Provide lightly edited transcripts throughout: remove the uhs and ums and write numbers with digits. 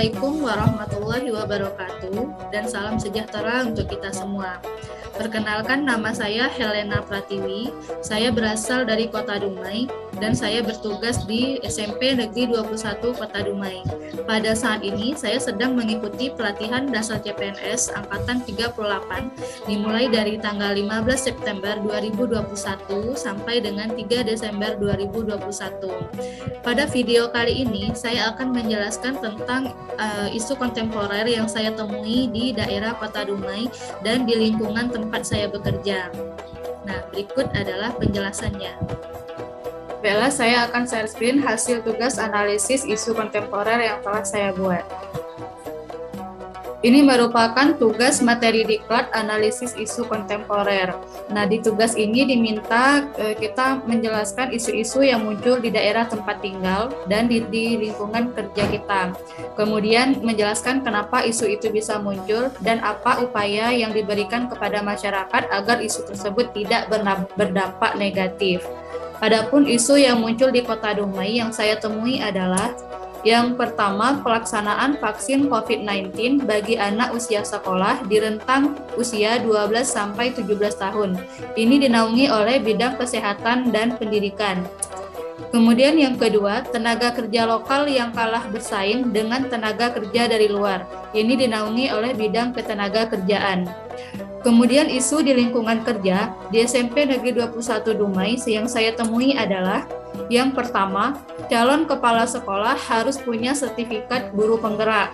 Assalamualaikum warahmatullahi wabarakatuh dan salam sejahtera untuk kita semua. Perkenalkan, nama saya Helena Pratiwi. Saya berasal dari Kota Dumai dan saya bertugas di SMP Negeri 21 Kota Dumai. Pada saat ini saya sedang mengikuti pelatihan dasar CPNS angkatan 38 dimulai dari tanggal 15 September 2021 sampai dengan 3 Desember 2021. Pada video kali ini saya akan menjelaskan tentang isu kontemporer yang saya temui di daerah Kota Dumai dan di lingkungan tempat saya bekerja. Nah, berikut adalah penjelasannya. Baiklah, saya akan share screen hasil tugas analisis isu kontemporer yang telah saya buat. Ini merupakan tugas materi diklat analisis isu kontemporer. Nah, di tugas ini diminta kita menjelaskan isu-isu yang muncul di daerah tempat tinggal dan di lingkungan kerja kita. Kemudian menjelaskan kenapa isu itu bisa muncul dan apa upaya yang diberikan kepada masyarakat agar isu tersebut tidak berdampak negatif. Adapun isu yang muncul di Kota Dumai yang saya temui adalah yang pertama, pelaksanaan vaksin COVID-19 bagi anak usia sekolah di rentang usia 12 sampai 17 tahun. Ini dinaungi oleh bidang kesehatan dan pendidikan. Kemudian yang kedua, tenaga kerja lokal yang kalah bersaing dengan tenaga kerja dari luar. Ini dinaungi oleh bidang ketenaga kerjaan. Kemudian isu di lingkungan kerja di SMP Negeri 21 Dumai yang saya temui adalah yang pertama, calon kepala sekolah harus punya sertifikat guru penggerak.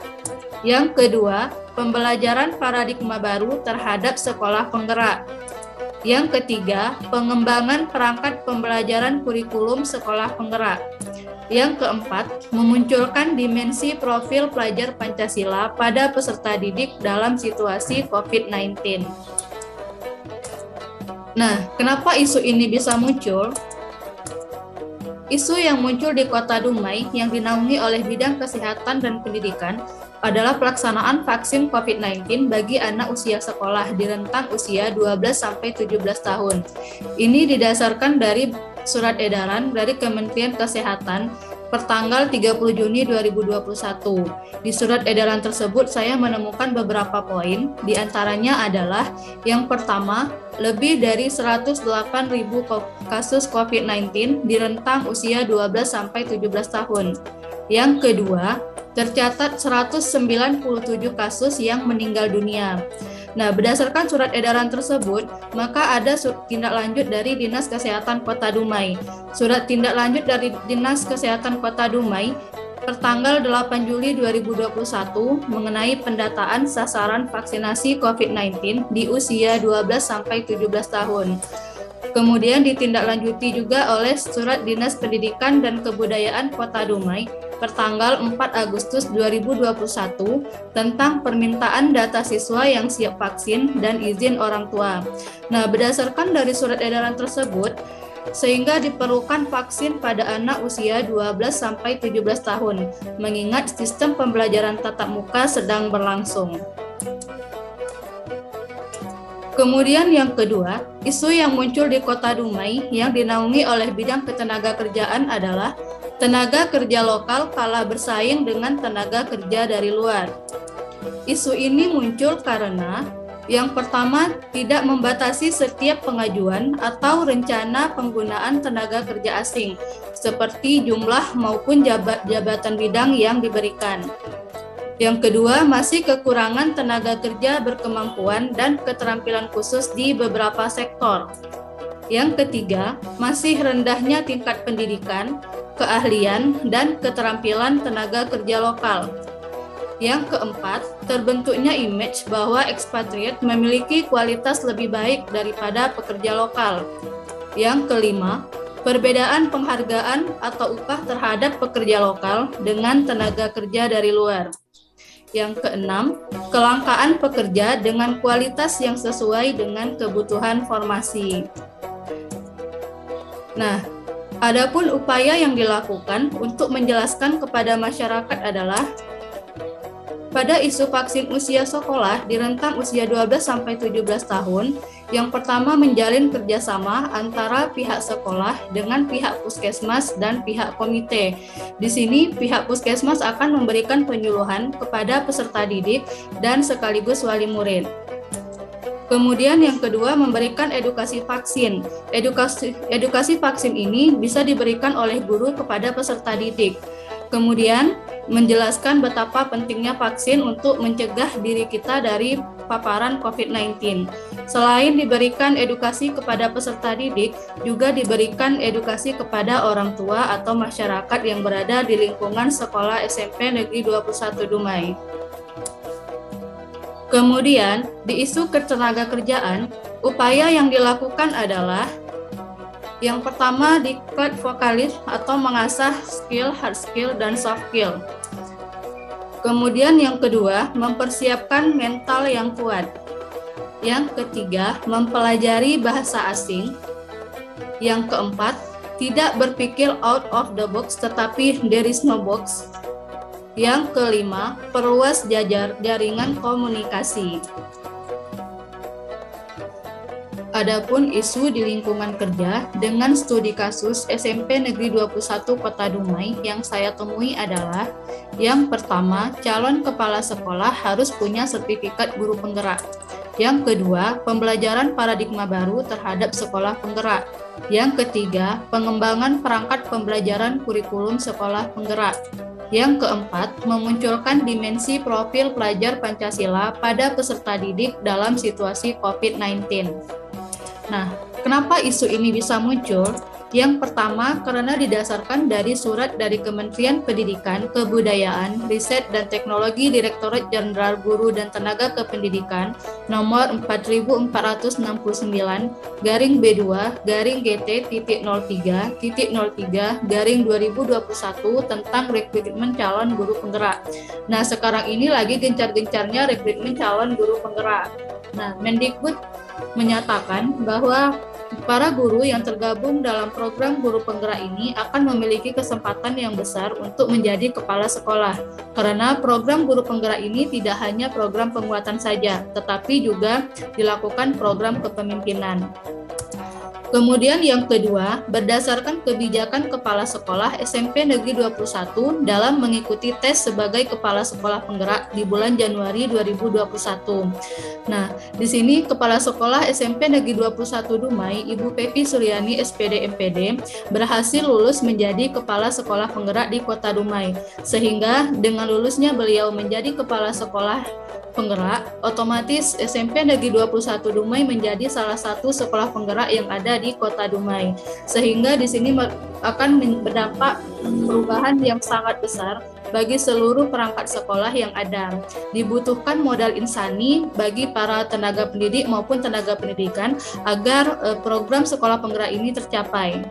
Yang kedua, pembelajaran paradigma baru terhadap sekolah penggerak. Yang ketiga, pengembangan perangkat pembelajaran kurikulum sekolah penggerak. Yang keempat, memunculkan dimensi profil pelajar Pancasila pada peserta didik dalam situasi COVID-19. Nah, kenapa isu ini bisa muncul? Isu yang muncul di Kota Dumai yang dinaungi oleh bidang kesehatan dan pendidikan adalah pelaksanaan vaksin COVID-19 bagi anak usia sekolah di rentang usia 12 sampai 17 tahun. Ini didasarkan dari surat edaran dari Kementerian Kesehatan pertanggal 30 Juni 2021. Di surat edaran tersebut saya menemukan beberapa poin, di antaranya adalah yang pertama, lebih dari 108.000 kasus COVID-19 di rentang usia 12 sampai 17 tahun. Yang kedua, tercatat 197 kasus yang meninggal dunia. Nah, berdasarkan surat edaran tersebut, maka ada tindak lanjut dari Dinas Kesehatan Kota Dumai. Surat tindak lanjut dari Dinas Kesehatan Kota Dumai pertanggal 8 Juli 2021 mengenai pendataan sasaran vaksinasi COVID-19 di usia 12 sampai 17 tahun. Kemudian ditindaklanjuti juga oleh Surat Dinas Pendidikan dan Kebudayaan Kota Dumai pertanggal 4 Agustus 2021 tentang permintaan data siswa yang siap vaksin dan izin orang tua. Nah, berdasarkan dari surat edaran tersebut, sehingga diperlukan vaksin pada anak usia 12 sampai 17 tahun, mengingat sistem pembelajaran tatap muka sedang berlangsung. Kemudian yang kedua, isu yang muncul di Kota Dumai yang dinaungi oleh bidang ketenagakerjaan adalah tenaga kerja lokal kalah bersaing dengan tenaga kerja dari luar. Isu ini muncul karena yang pertama, tidak membatasi setiap pengajuan atau rencana penggunaan tenaga kerja asing, seperti jumlah maupun jabatan bidang yang diberikan. Yang kedua, masih kekurangan tenaga kerja berkemampuan dan keterampilan khusus di beberapa sektor. Yang ketiga, masih rendahnya tingkat pendidikan, keahlian, dan keterampilan tenaga kerja lokal. Yang keempat, terbentuknya image bahwa ekspatriat memiliki kualitas lebih baik daripada pekerja lokal. Yang kelima, perbedaan penghargaan atau upah terhadap pekerja lokal dengan tenaga kerja dari luar. Yang keenam, kelangkaan pekerja dengan kualitas yang sesuai dengan kebutuhan formasi. Nah, adapun upaya yang dilakukan untuk menjelaskan kepada masyarakat adalah Pada isu vaksin usia sekolah di rentang usia 12-17 tahun, yang pertama menjalin kerjasama antara pihak sekolah dengan pihak puskesmas dan pihak komite. Di sini pihak puskesmas akan memberikan penyuluhan kepada peserta didik dan sekaligus wali murid. Kemudian yang kedua memberikan edukasi vaksin. Edukasi vaksin ini bisa diberikan oleh guru kepada peserta didik. Kemudian menjelaskan betapa pentingnya vaksin untuk mencegah diri kita dari paparan COVID-19. Selain diberikan edukasi kepada peserta didik, juga diberikan edukasi kepada orang tua atau masyarakat yang berada di lingkungan sekolah SMP Negeri 21 Dumai. Kemudian, di isu ketenaga kerjaan, upaya yang dilakukan adalah yang pertama, diklat vokalis atau mengasah skill, hard skill, dan soft skill. Kemudian yang kedua, mempersiapkan mental yang kuat. Yang ketiga, mempelajari bahasa asing. Yang keempat, tidak berpikir out of the box tetapi there is no box. Yang kelima, perluas jaringan komunikasi. Adapun isu di lingkungan kerja dengan studi kasus SMP Negeri 21 Kota Dumai yang saya temui adalah yang pertama, calon kepala sekolah harus punya sertifikat guru penggerak. Yang kedua, pembelajaran paradigma baru terhadap sekolah penggerak. Yang ketiga, pengembangan perangkat pembelajaran kurikulum sekolah penggerak. Yang keempat, memunculkan dimensi profil pelajar Pancasila pada peserta didik dalam situasi COVID-19. Nah, kenapa isu ini bisa muncul? Yang pertama, karena didasarkan dari surat dari Kementerian Pendidikan, Kebudayaan, Riset, dan Teknologi Direktorat Jenderal Guru dan Tenaga Kependidikan nomor 44.469-GT.03-03-2021 tentang rekrutmen calon guru penggerak. Nah, sekarang ini lagi gencar-gencarnya rekrutmen calon guru penggerak. Nah, Mendikbud menyatakan bahwa para guru yang tergabung dalam program guru penggerak ini akan memiliki kesempatan yang besar untuk menjadi kepala sekolah. Karena program guru penggerak ini tidak hanya program penguatan saja, tetapi juga dilakukan program kepemimpinan. Kemudian yang kedua, berdasarkan kebijakan kepala sekolah SMP Negeri 21 dalam mengikuti tes sebagai kepala sekolah penggerak di bulan Januari 2021. Nah, di sini kepala sekolah SMP Negeri 21 Dumai, Ibu Pepi Suryani SPD MPD, berhasil lulus menjadi kepala sekolah penggerak di Kota Dumai. Sehingga dengan lulusnya beliau menjadi kepala sekolah penggerak, otomatis SMP Negeri 21 Dumai menjadi salah satu sekolah penggerak yang ada di Kota Dumai. Sehingga di sini akan berdampak perubahan yang sangat besar bagi seluruh perangkat sekolah yang ada. Dibutuhkan modal insani bagi para tenaga pendidik maupun tenaga pendidikan agar program sekolah penggerak ini tercapai.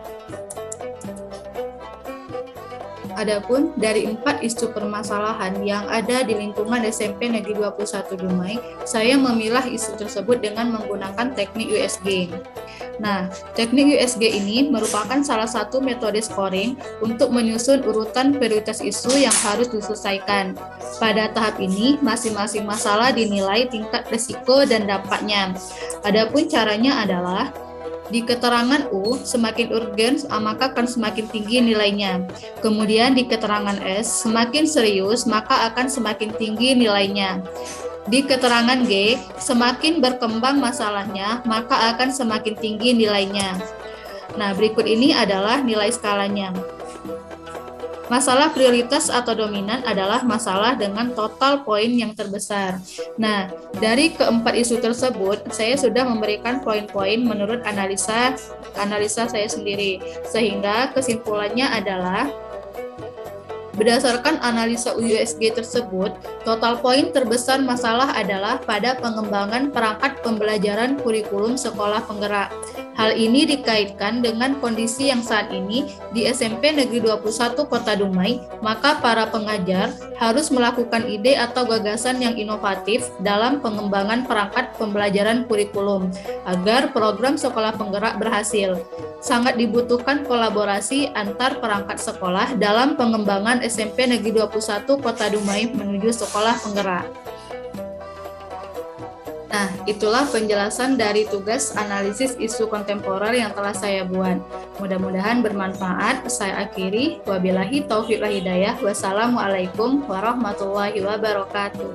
Adapun dari 4 isu permasalahan yang ada di lingkungan SMP Negeri 21 Dumai, saya memilah isu tersebut dengan menggunakan teknik USG. Nah, teknik USG ini merupakan salah satu metode scoring untuk menyusun urutan prioritas isu yang harus diselesaikan. Pada tahap ini, masing-masing masalah dinilai tingkat risiko dan dampaknya. Adapun caranya adalah di keterangan U, semakin urgen maka akan semakin tinggi nilainya. Kemudian di keterangan S, semakin serius maka akan semakin tinggi nilainya. Di keterangan G, semakin berkembang masalahnya maka akan semakin tinggi nilainya. Nah, berikut ini adalah nilai skalanya. Masalah prioritas atau dominan adalah masalah dengan total poin yang terbesar. Nah, dari keempat isu tersebut, saya sudah memberikan poin-poin menurut analisa saya sendiri. Sehingga kesimpulannya adalah, berdasarkan analisa USG tersebut, total poin terbesar masalah adalah pada pengembangan perangkat pembelajaran kurikulum sekolah penggerak. Hal ini dikaitkan dengan kondisi yang saat ini di SMP Negeri 21 Kota Dumai, maka para pengajar harus melakukan ide atau gagasan yang inovatif dalam pengembangan perangkat pembelajaran kurikulum agar program sekolah penggerak berhasil. Sangat dibutuhkan kolaborasi antar perangkat sekolah dalam pengembangan SMP Negeri 21 Kota Dumai menuju sekolah penggerak. Nah, itulah penjelasan dari tugas analisis isu kontemporer yang telah saya buat. Mudah-mudahan bermanfaat. Saya akhiri. Wabillahi taufiq wal hidayah. Wassalamualaikum warahmatullahi wabarakatuh.